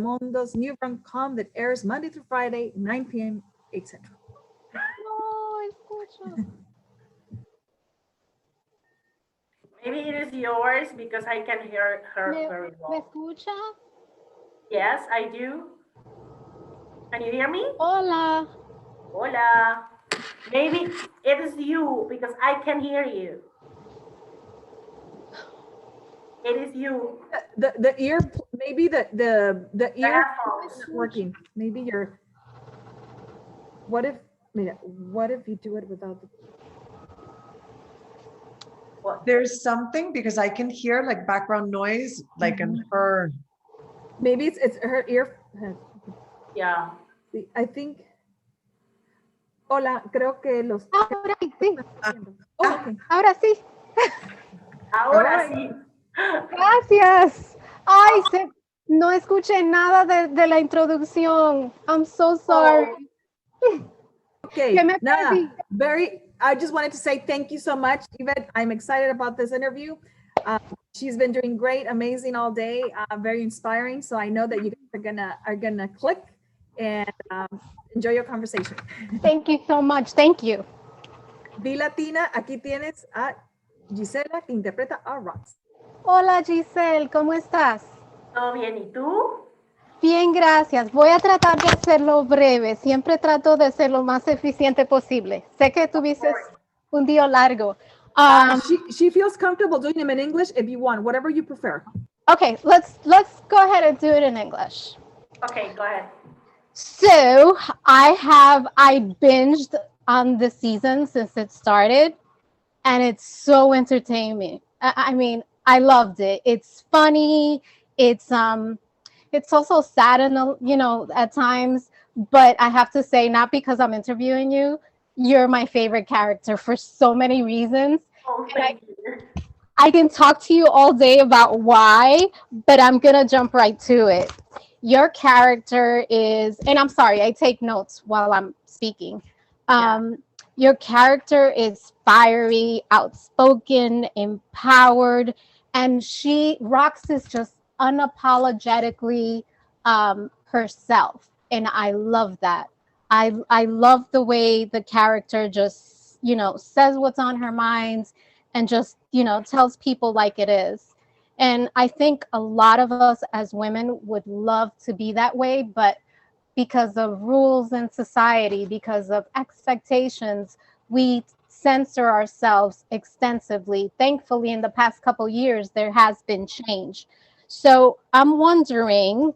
Telemundo's new rom-com that airs Monday through Friday, 9 p.m. 8 Central. No, escucho. Maybe it is yours because I can hear her very ¿Me well. escucha? Yes, I do. Can you hear me? Hola. Hola. Maybe it is you because I can hear you. It is you. The ear, maybe the The ear headphones. isn't working. Maybe you're. What if? What if you do it without the? What? There's something because I can hear like background noise, like in her. Maybe it's her ear. Yeah. I think. Hola, creo que los. Ahora sí. Oh, okay. Ahora sí. Ahora Alright. sí. Gracias. Ay, no escuché nada de la introducción. I'm so sorry. Okay, Que me nada, perdí. I just wanted to say thank you so much, Yvette. I'm excited about this interview. She's been doing great, amazing all day, very inspiring. So I know that you guys are gonna click and enjoy your conversation. Thank you so much. Thank you. BELatina, aquí tienes a Gisela que interpreta a Rox. Hola Giselle, ¿cómo estás? ¿Todo bien? ¿Y tú? Bien, gracias. Voy a tratar de hacerlo breve. Siempre trato de ser lo más eficiente posible. Sé que tuviste un día largo. She feels comfortable doing them in English if you want, whatever you prefer. Okay, let's go ahead and do it in English. Okay, go ahead. So I binged on the season since it started, and it's so entertaining. I mean, I loved it. It's funny. It's also sad and at times, but I have to say, not because I'm interviewing you, you're my favorite character for so many reasons. Oh, thank you. I can talk to you all day about why, but I'm gonna jump right to it. Your character is, and I'm sorry, I take notes while I'm speaking. Your character is fiery, outspoken, empowered, and Rox is just unapologetically herself, and I love that. I love the way the character just says what's on her mind and just tells people like it is. And I think a lot of us as women would love to be that way, but because of rules in society, because of expectations, we censor ourselves extensively. Thankfully, in the past couple years, there has been change. So I'm wondering,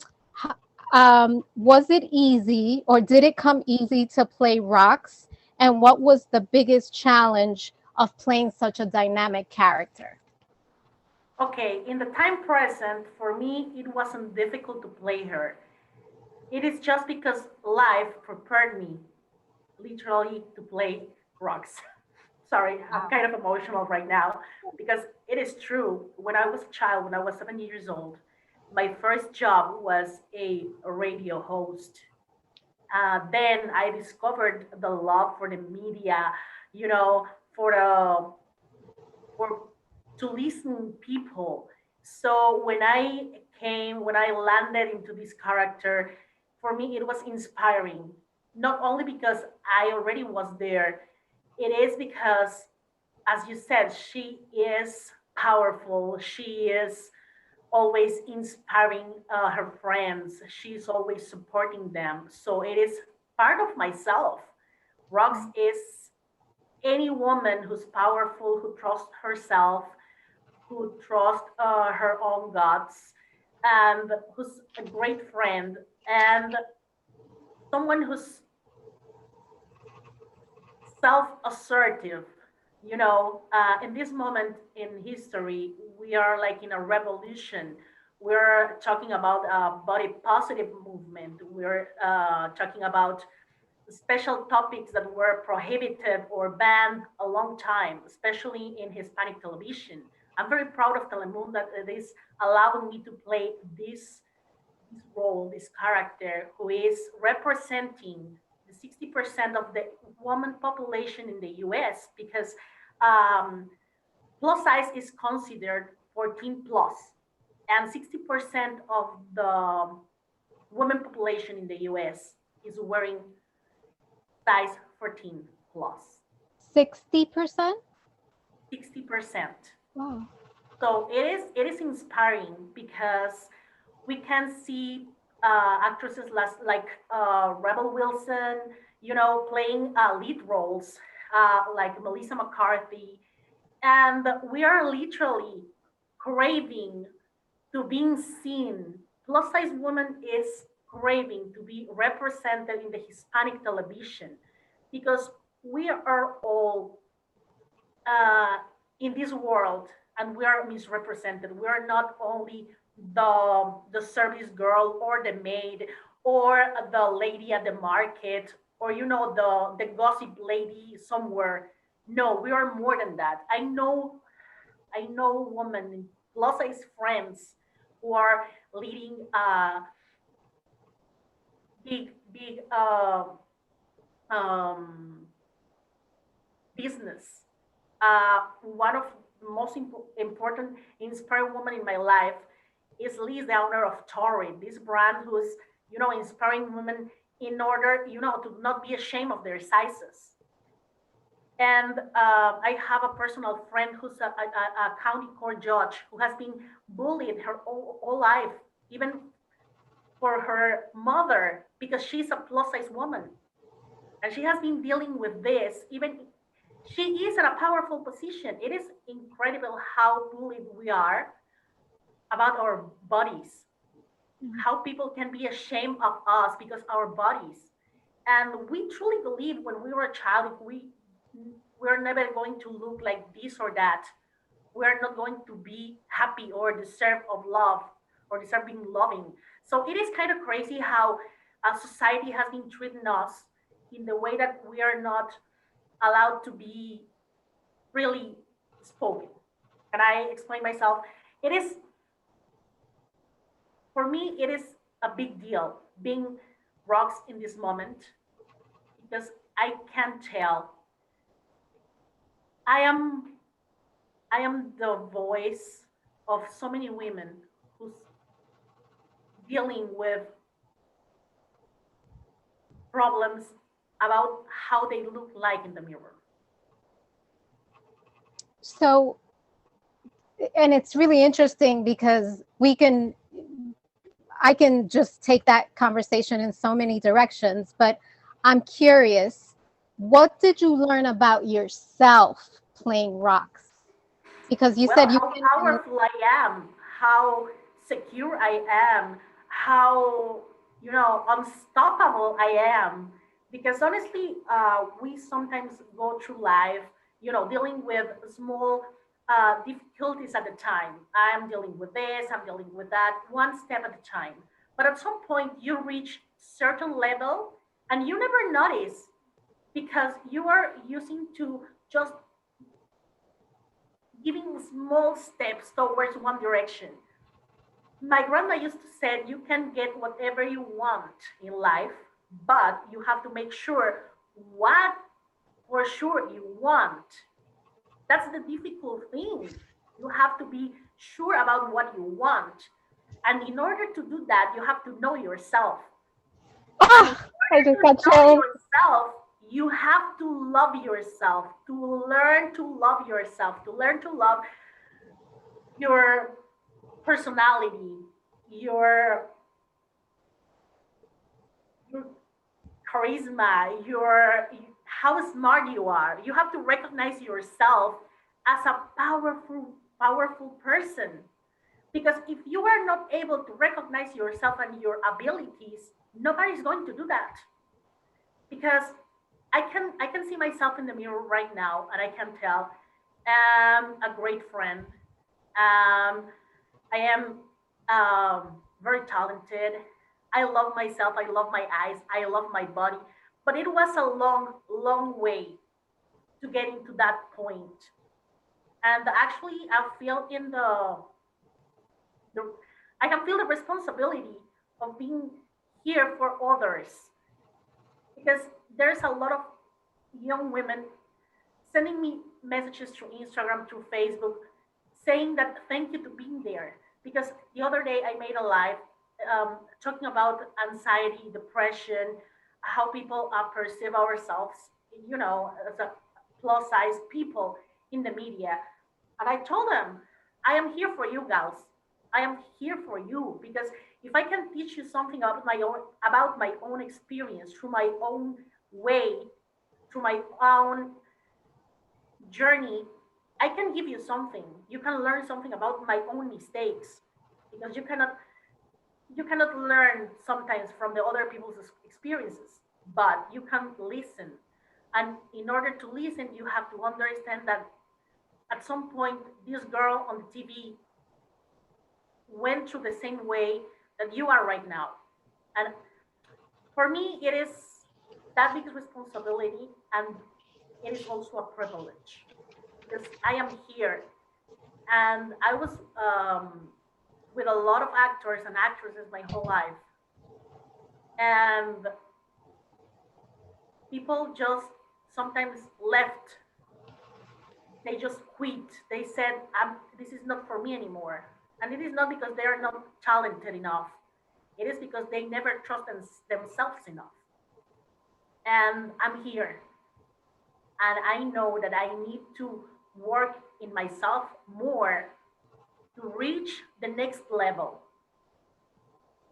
was it easy or did it come easy to play Rox? And what was the biggest challenge of playing such a dynamic character? Okay, in the time present, for me, it wasn't difficult to play her. It is just because life prepared me literally to play Rox. Sorry, I'm kind of emotional right now because it is true. When I was a child, when I was 7 years old, my first job was a radio host. Then I discovered the love for the media, you know, for the for to listen people. So when I landed into this character, for me it was inspiring. Not only because I already was there, it is because, as you said, she is powerful. She is always inspiring her friends. She's always supporting them. So it is part of myself. Rox is any woman who's powerful, who trusts herself, who trusts her own guts, and who's a great friend, and someone who's self-assertive. In this moment in history, we are like in a revolution. We're talking about a body positive movement. We're talking about special topics that were prohibited or banned a long time, especially in Hispanic television. I'm very proud of Telemundo that it is allowing me to play this role, this character who is representing the 60% of the woman population in the US because um, plus size is considered 14 plus, and 60% of the women population in the US is wearing size 14 plus. 60%? 60%. Wow. So it is inspiring because we can see actresses like Rebel Wilson, playing lead roles like Melissa McCarthy, and we are literally craving to being seen. Plus size woman is craving to be represented in the Hispanic television because we are all uh, in this world and we are misrepresented. We are not only the service girl or the maid or the lady at the market or the gossip lady somewhere. No, we are more than that. I know women plus size friends who are leading big um, business. One of the most important inspiring women in my life is Liz, the owner of Torrid, this brand who's inspiring women in order to not be ashamed of their sizes. And I have a personal friend who's a county court judge who has been bullied her whole life, even for her mother, because she's a plus size woman. And she has been dealing with this, even she is in a powerful position. It is incredible how bullied we are about our bodies, how people can be ashamed of us because our bodies. And we truly believe when we were a child, if we're never going to look like this or that, we're not going to be happy or deserve of love or deserve being loving. So it is kind of crazy how society has been treating us in the way that we are not allowed to be really spoken. Can I explain myself? It is, for me, it is a big deal being rocks in this moment because I can tell I am I am the voice of so many women who's dealing with problems about how they look like in the mirror. So, and it's really interesting because I can just take that conversation in so many directions, but I'm curious, what did you learn about yourself playing rocks? Because you Well, said you how can, powerful I am, how secure I am, how unstoppable I am. Because honestly, we sometimes go through life, dealing with small difficulties at the time. I'm dealing with this, I'm dealing with that, one step at a time. But at some point, you reach certain level, and you never notice because you are using to just giving small steps towards one direction. My grandma used to say, you can get whatever you want in life, but you have to make sure what for sure you want. That's the difficult thing. You have to be sure about what you want. And in order to do that, you have to know yourself. And in ah, I order just to got know chills. yourself, you have to love yourself, to learn to love yourself, to learn to love your personality, your your charisma, your how smart you are. You have to recognize yourself as a powerful person. Because if you are not able to recognize yourself and your abilities, nobody's going to do that. Because I can see myself in the mirror right now and I can tell I'm a great friend. I am very talented. I love myself. I love my eyes. I love my body. But it was a long way to get into that point. And actually, the I can feel the responsibility of being here for others because there's a lot of young women sending me messages through Instagram, through Facebook, saying that thank you to being there. Because the other day I made a live talking about anxiety, depression, how people perceive ourselves, as a plus size people in the media. And I told them, I am here for you guys. I am here for you because if I can teach you something about my own experience through my own way, through my own journey, I can give you something. You can learn something about my own mistakes because you cannot learn sometimes from the other people's experiences, but you can listen. And in order to listen, you have to understand that at some point this girl on the TV went through the same way that you are right now. And for me, it is that big responsibility, and it is also a privilege because I am here and I was with a lot of actors and actresses my whole life. And people just sometimes left. They just quit. They said, this is not for me anymore. And it is not because they are not talented enough. It is because they never trust themselves enough. And I'm here. And I know that I need to work in myself more to reach the next level.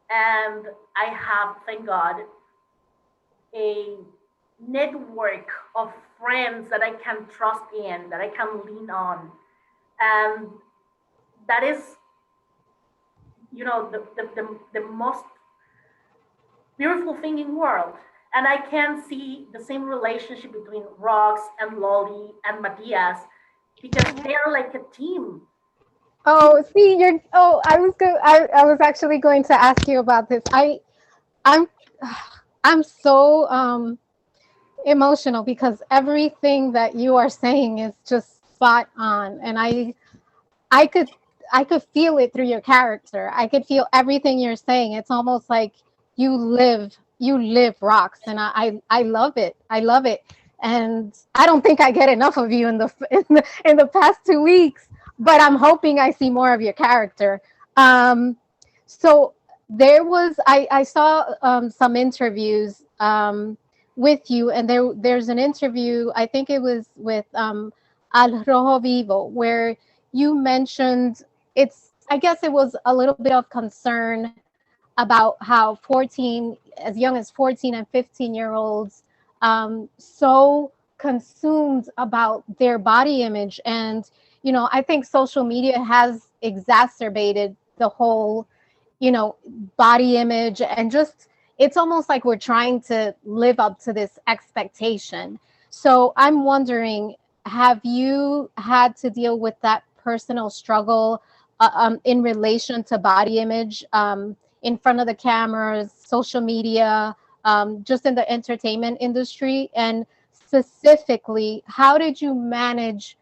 And I have, thank God, a network of friends that I can trust in, that I can lean on. And that is, the most beautiful thing in the world. And I can see the same relationship between Rox and Lolly and Matthias because they are like a team. Oh, see, you're. Oh, I was actually going to ask you about this. I'm, I'm so emotional because everything that you are saying is just spot on, and I could, I could feel it through your character. I could feel everything you're saying. It's almost like you live rocks, and I love it. I love it, and I don't think I get enough of you in the past 2 weeks. But I'm hoping I see more of your character. Um, so I saw some interviews with you, and there's an interview. I think it was with Al Rojo Vivo, where you mentioned I guess it was a little bit of concern about how as young as 14 and 15-year-olds, so consumed about their body image. And, I think social media has exacerbated the whole, body image, and just, it's almost like we're trying to live up to this expectation. So I'm wondering, have you had to deal with that personal struggle in relation to body image, in front of the cameras, social media, just in the entertainment industry? And specifically, how did you manage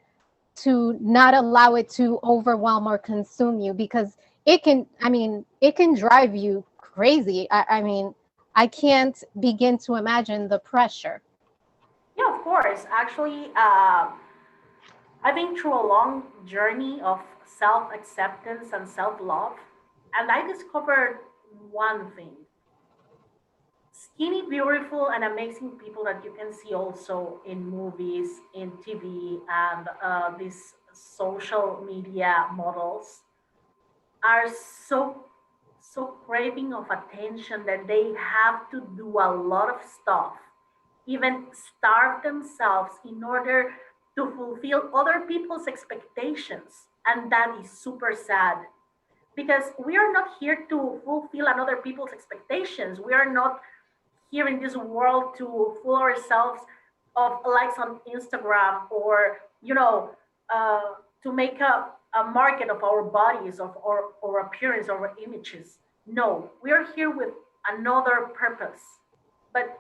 to not allow it to overwhelm or consume you? Because it can drive you crazy. I can't begin to imagine the pressure. Yeah, of course. Actually, I've been through a long journey of self acceptance and self love. And I discovered one thing: skinny, beautiful, and amazing people that you can see also in movies, in TV, and these social media models are so craving of attention that they have to do a lot of stuff, even starve themselves in order to fulfill other people's expectations. And that is super sad because we are not here to fulfill another people's expectations. We are not here in this world to fool ourselves of likes on Instagram, or uh, to make a market of our bodies, of our appearance, our images. No, we are here with another purpose. But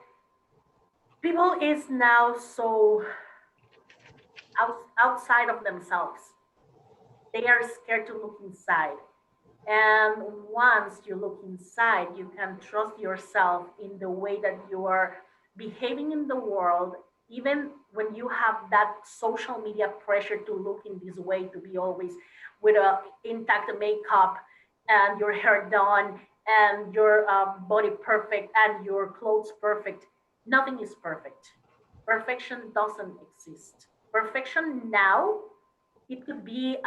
people is now so outside of themselves. They are scared to look inside. And once you look inside, you can trust yourself in the way that you are behaving in the world, even when you have that social media pressure to look in this way, to be always with a intact makeup and your hair done and your body perfect and your clothes perfect. Nothing is perfect. Perfection doesn't exist. Perfection now, it could be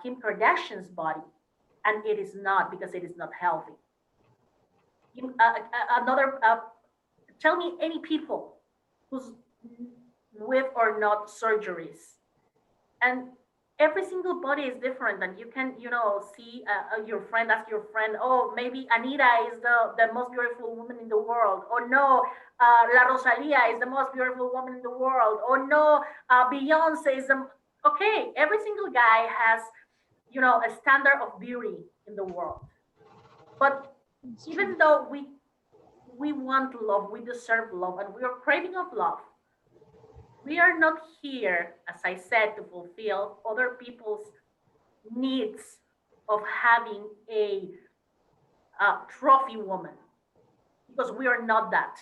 Kim Kardashian's body, and it is not because it is not healthy. Another, tell me any people who's with or not surgeries, and every single body is different, and you can see your friend, ask your friend, oh, maybe Anita is the most beautiful woman in the world, or no, La Rosalia is the most beautiful woman in the world, or no, Beyonce is the okay. Every single guy has a standard of beauty in the world, but even though we want love, we deserve love, and we are craving of love, we are not here, as I said, to fulfill other people's needs of having a trophy woman, because we are not that.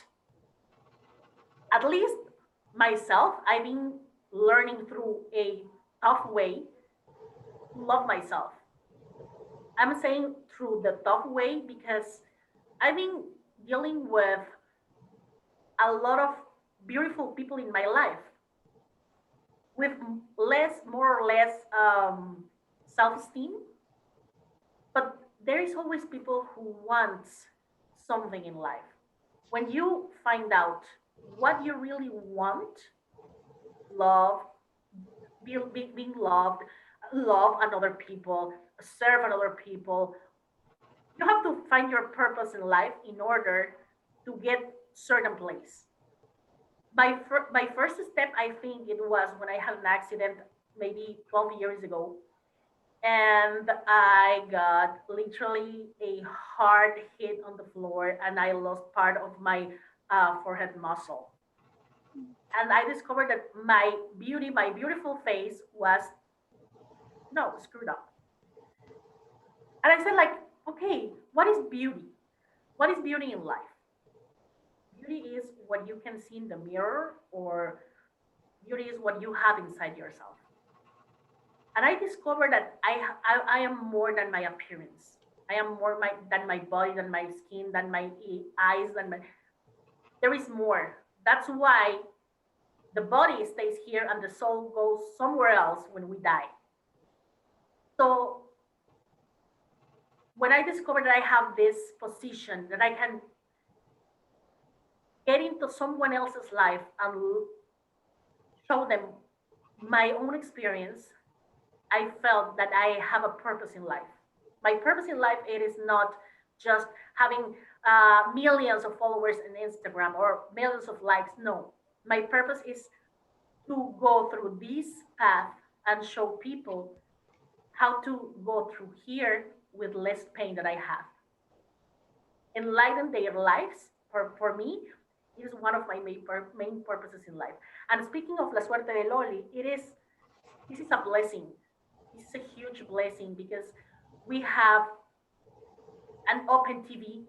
At least myself, I've been learning through a tough way to love myself. I'm saying through the tough way because I've been dealing with a lot of beautiful people in my life with less, more or less self-esteem, but there is always people who want something in life. When you find out what you really want, love, being loved, love another people, serve another people, you have to find your purpose in life in order to get certain place. My first step, I think it was when I had an accident maybe 12 years ago, and I got literally a hard hit on the floor, and I lost part of my forehead muscle. And I discovered that my beauty, my beautiful face was no screwed up. And I said, like, okay, what is beauty? What is beauty in life? Beauty is what you can see in the mirror, or beauty is what you have inside yourself. And I discovered that I am more than my appearance. I am than my body, than my skin, than my eyes, than my. There is more. That's why the body stays here and the soul goes somewhere else when we die. So when I discovered that I have this position, that I can get into someone else's life and show them my own experience, I felt that I have a purpose in life. My purpose in life, it is not just having millions of followers on Instagram or millions of likes. No, my purpose is to go through this path and show people how to go through here with less pain that I have. Enlighten their lives. For me, it is one of my main purposes in life. And speaking of La Suerte de Loli, this is a blessing. This is a huge blessing because we have an open TV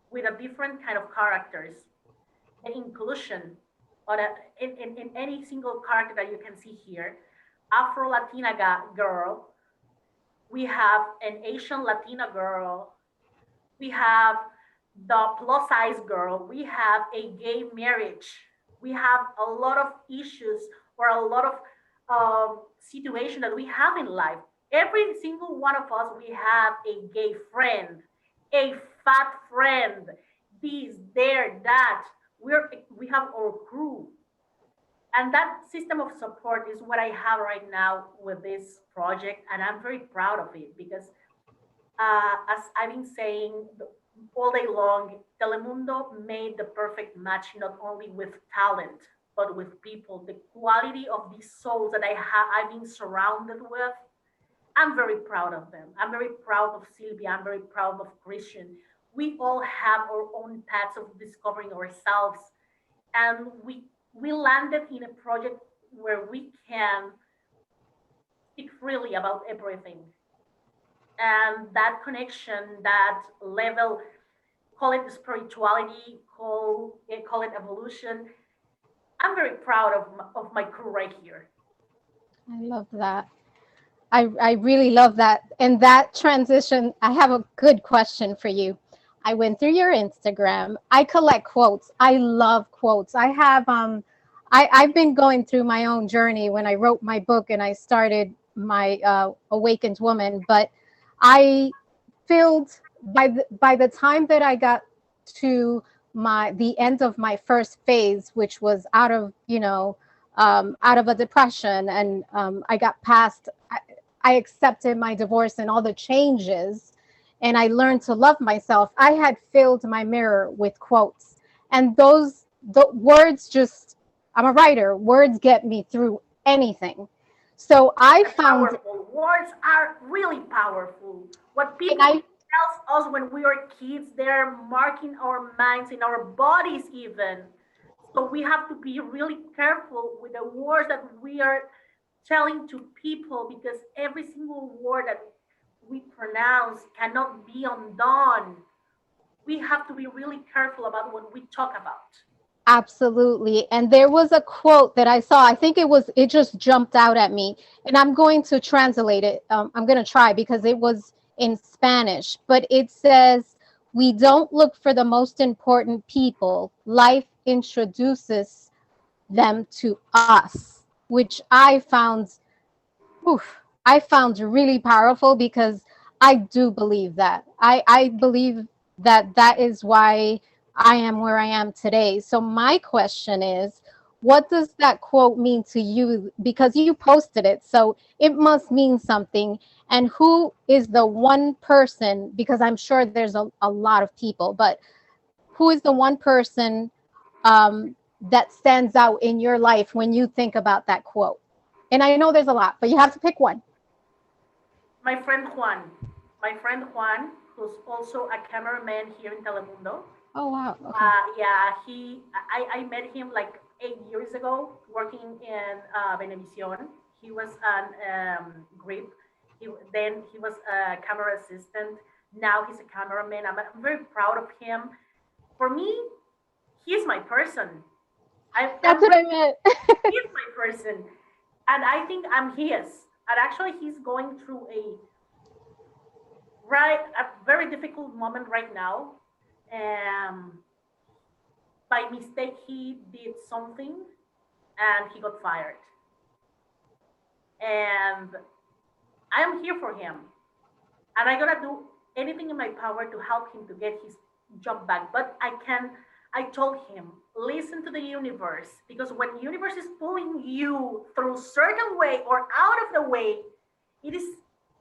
with a different kind of characters, the inclusion on in any single character that you can see here. Afro Latina girl, we have an Asian Latina girl, we have the plus size girl, we have a gay marriage, we have a lot of issues or a lot of situation that we have in life. Every single one of us, we have a gay friend, a fat friend, this, there, that. We have our crew, and that system of support is what I have right now with this project, and I'm very proud of it because, as I've been saying all day long, Telemundo made the perfect match not only with talent but with people. The quality of these souls that I've been surrounded with, I'm very proud of them. I'm very proud of Sylvia. I'm very proud of Christian. We all have our own paths of discovering ourselves, and we landed in a project where we can speak freely about everything. And that connection, that level, call it spirituality, call it evolution. I'm very proud of my crew right here. I love that. I really love that. And that transition, I have a good question for you. I went through your Instagram. I collect quotes. I love quotes. I have I've been going through my own journey when I wrote my book and I started my Awakened Woman, but I filled by the time that I got to the end of my first phase, which was out of, out of a depression, and I got past. I accepted my divorce and all the changes, and I learned to love myself. I had filled my mirror with quotes, and the words just. I'm a writer. Words get me through anything. So I They're found. powerful. Words are really powerful. What And people tells us when we are kids, they're marking our minds in our bodies even. So we have to be really careful with the words that we are telling to people, because every single word that we pronounce cannot be undone. We have to be really careful about what we talk about. Absolutely. And there was a quote that I saw. I think it just jumped out at me. And I'm going to translate it. I'm going to try because it was in Spanish. But it says, "We don't look for the most important people. Life introduces them to us," which oof, I found really powerful because I do believe that. I believe that that is why I am where I am today. So my question is, what does that quote mean to you? Because you posted it, so it must mean something. And who is the one person, because I'm sure there's a lot of people, but who is the one person that stands out in your life when you think about that quote? And I know there's a lot, but you have to pick one. My friend Juan, my friend Juan, who's also a cameraman here in Telemundo. Oh, wow. Okay. Yeah, I met him like 8 years ago working in Venevisión. He was an grip. Then he was a camera assistant. Now he's a cameraman. I'm very proud of him. For me, he's my person. That's what I meant. He's my person, and I think I'm his. And actually, he's going through a very difficult moment right now. Um, by mistake, he did something, and he got fired. And I am here for him, and I'm gonna do anything in my power to help him to get his job back. But I can. I told him, listen to the universe, because when the universe is pulling you through certain way or out of the way, it is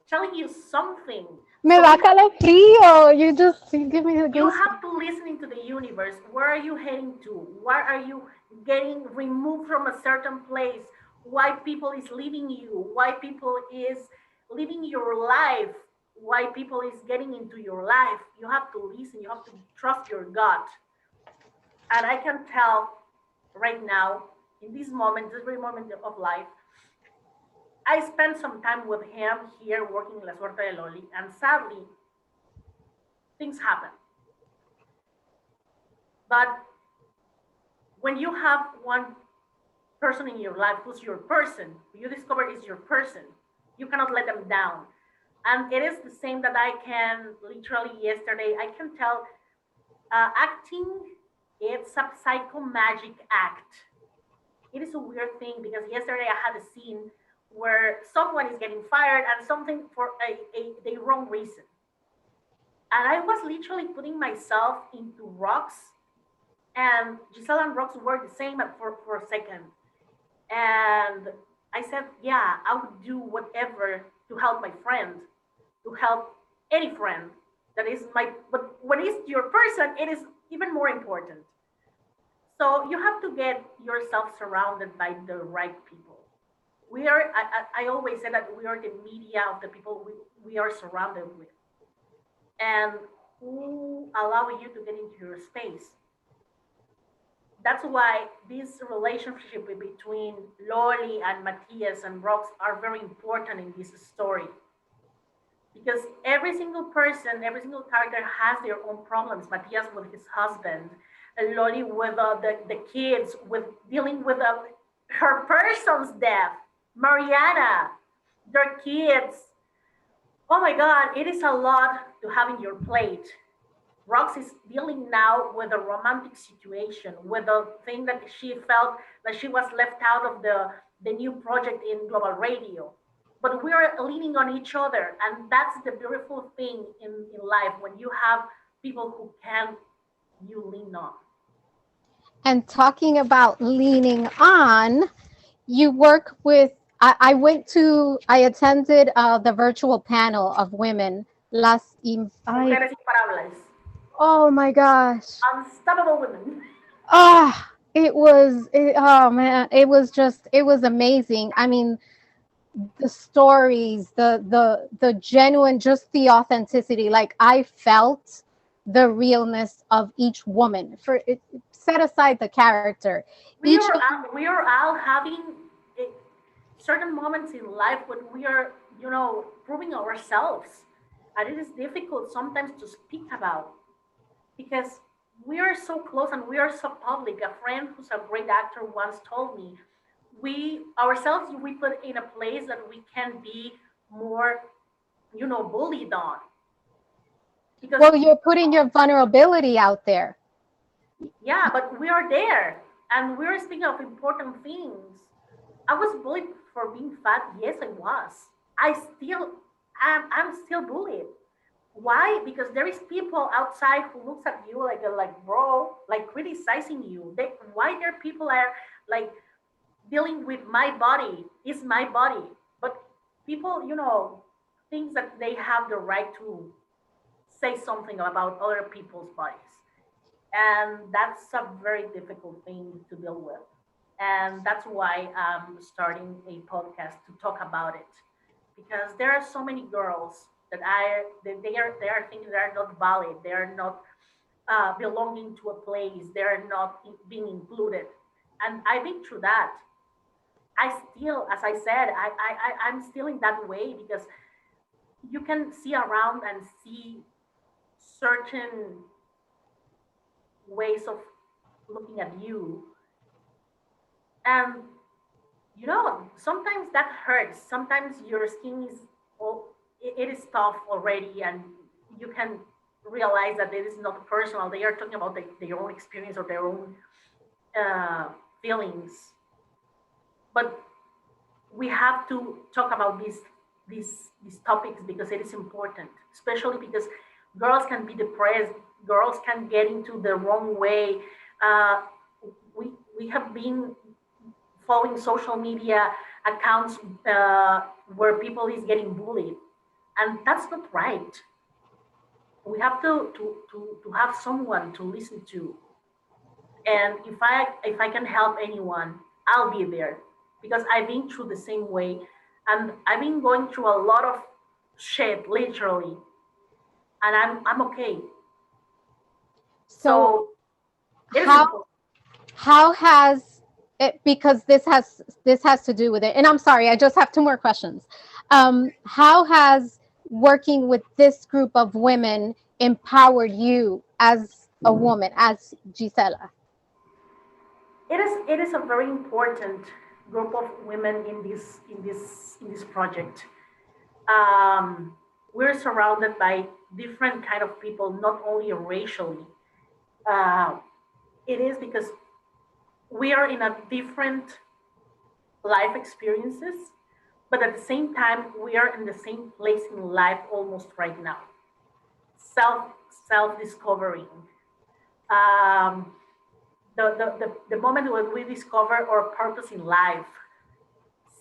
telling you something. Me So da calafrío. You give me the you goose. have to listen into the universe. Where are you heading to? Why are you getting removed from a certain place? Why people is leaving you? Why people is living your life? Why people is getting into your life? You have to listen. You have to trust your gut. And I can tell right now, in this moment, this very moment of life, I spent some time with him here working in La Suerte de Loli, and sadly, things happen. But when you have one person in your life who's your person, who you discover is your person, you cannot let them down. And it is the same that I can literally yesterday, I can tell acting, it's a psycho magic act. It is a weird thing because yesterday I had a scene where someone is getting fired and something for the wrong reason. And I was literally putting myself into rocks, and Giselle and Rocks were the same for a second. And I said, yeah, I would do whatever to help my friend, to help any friend that is but when it's your person, it is even more important. So you have to get yourself surrounded by the right people. I always say that we are the media of the people we are surrounded with, and who allow you to get into your space. That's why this relationship between Loli and Matthias and Rox are very important in this story. Because every single person, every single character has their own problems. Matthias with his husband, and Loli with the kids, with dealing with her person's death, Mariana, their kids. Oh my God, it is a lot to have in your plate. Rox is dealing now with a romantic situation, with a thing that she felt that she was left out of the new project in global radio. But we are leaning on each other, and that's the beautiful thing in life when you have people who can you lean on. And talking about leaning on, you work with, I attended the virtual panel of women Mujeres imparables, oh my gosh. unstoppable women. Oh man, it was amazing. I mean, the stories, the genuine, just the authenticity. Like I felt the realness of each woman. For it, set aside the character, each of We are all having eh, certain moments in life when we are, proving ourselves, and it is difficult sometimes to speak about because we are so close and we are so public. A friend who's a great actor once told me, we ourselves we put in a place that we can be more, bullied on because well, you're putting your vulnerability out there. yeah, but we are there and we're speaking of important things. I was bullied for being fat. Yes, I was. I still I'm still bullied. Why? Because there is people outside who looks at you like bro, like criticizing you. Why there people are like dealing with my body? Is my body. But people, thinks that they have the right to say something about other people's bodies. And that's a very difficult thing to deal with. And that's why I'm starting a podcast to talk about it. Because there are so many girls they are thinking they are not valid, they are not belonging to a place, they are not being included. And I've been through that. I still, as I said, I'm still in that way because you can see around and see certain ways of looking at you. And sometimes that hurts. Sometimes your skin is, well, it is tough already, and you can realize that it is not personal. They are talking about their own experience or their own uh, feelings. But we have to talk about these topics because it is important, especially because girls can be depressed, girls can get into the wrong way. Uh, we have been following social media accounts where people is getting bullied, and that's not right. We have to have someone to listen to, and if I can help anyone, I'll be there because I've been through the same way, and I've been going through a lot of shit literally, and I'm okay. So So it is how important. how has it, because this has to do with it, and I'm sorry, I just have two more questions. How has working with this group of women empowered you as a woman, as Gisela? It is a very important group of women in this project. um, we're surrounded by different kind of people, not only racially. uh, it is because we are in a different life experiences, but at the same time we are in the same place in life almost right now, self self discovering. um, the moment when we discover our purpose in life.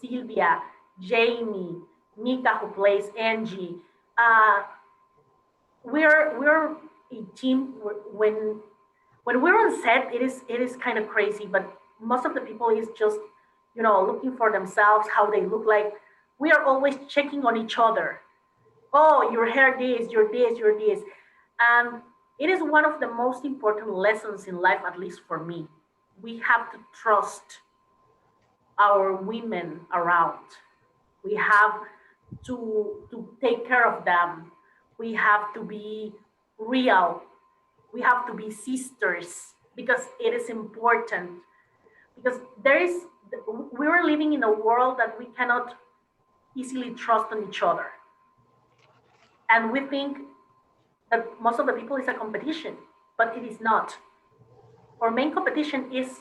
Sylvia, Jamie, Nika, who plays Angie. Uh, we're a team. When we're on set, it is kind of crazy, but most of the people is just looking for themselves, how they look like. We are always checking on each other. Oh, your hair this, you're this, you're this, and it is one of the most important lessons in life, at least for me. We have to trust our women around. We have to take care of them. We have to be real. We have to be sisters because it is important. Because we're living in a world that we cannot easily trust on each other. And we think that most of the people is a competition, but it is not. Our main competition is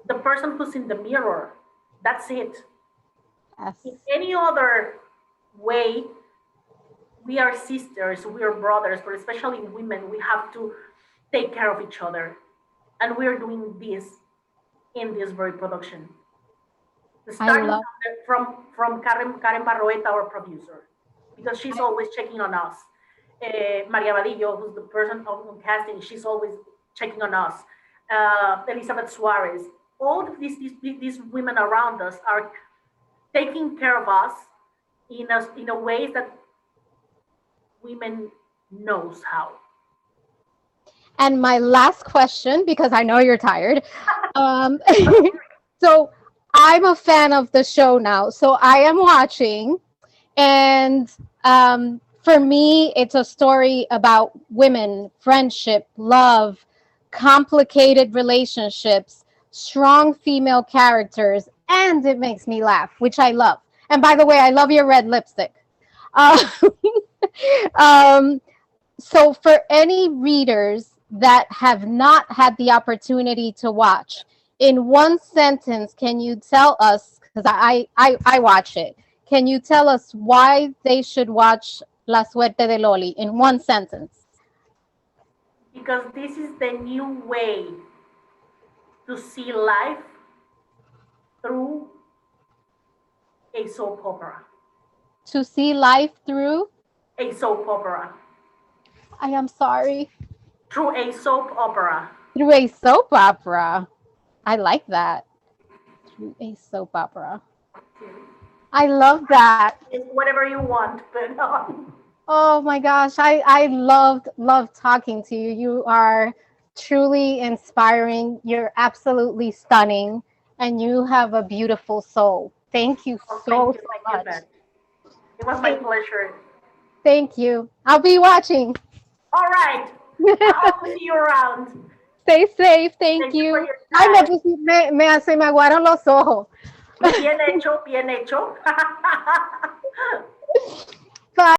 the person who's in the mirror. That's it. Yes. In any other way, we are sisters, we are brothers, but especially women, we have to take care of each other. And we are doing this in this very production. Starting love- from Karen Barroeta, our producer, because she's always checking on us. Maria Vadillo, who's the person on casting, she's always checking on us. Elizabeth Suarez, all of these women around us are taking care of us in a way that women knows how. And my last question, because I know you're tired. So I'm a fan of the show now. So I am watching. And for me, it's a story about women, friendship, love, complicated relationships, strong female characters, and it makes me laugh, which I love. And by the way, I love your red lipstick. Uh, um, so, for any readers that have not had the opportunity to watch, in one sentence, can you tell us, because I watch it, can you tell us why they should watch La Suerte de Loli in one sentence? Because this is the new way to see life through a soap opera. To see life through? A soap opera. I am sorry. Through a soap opera. Through a soap opera. I like that. Through a soap opera. I love that. It's whatever you want, but Oh my gosh, I loved talking to you. You are truly inspiring. You're absolutely stunning, and you have a beautiful soul. Thank you so thank you, much. Ben. It was my pleasure. Thank you. I'll be watching. All right. I'll see you around. Stay safe. Thank you you. for your Ay, time. se me aguaron los ojos. Bien hecho, bien hecho.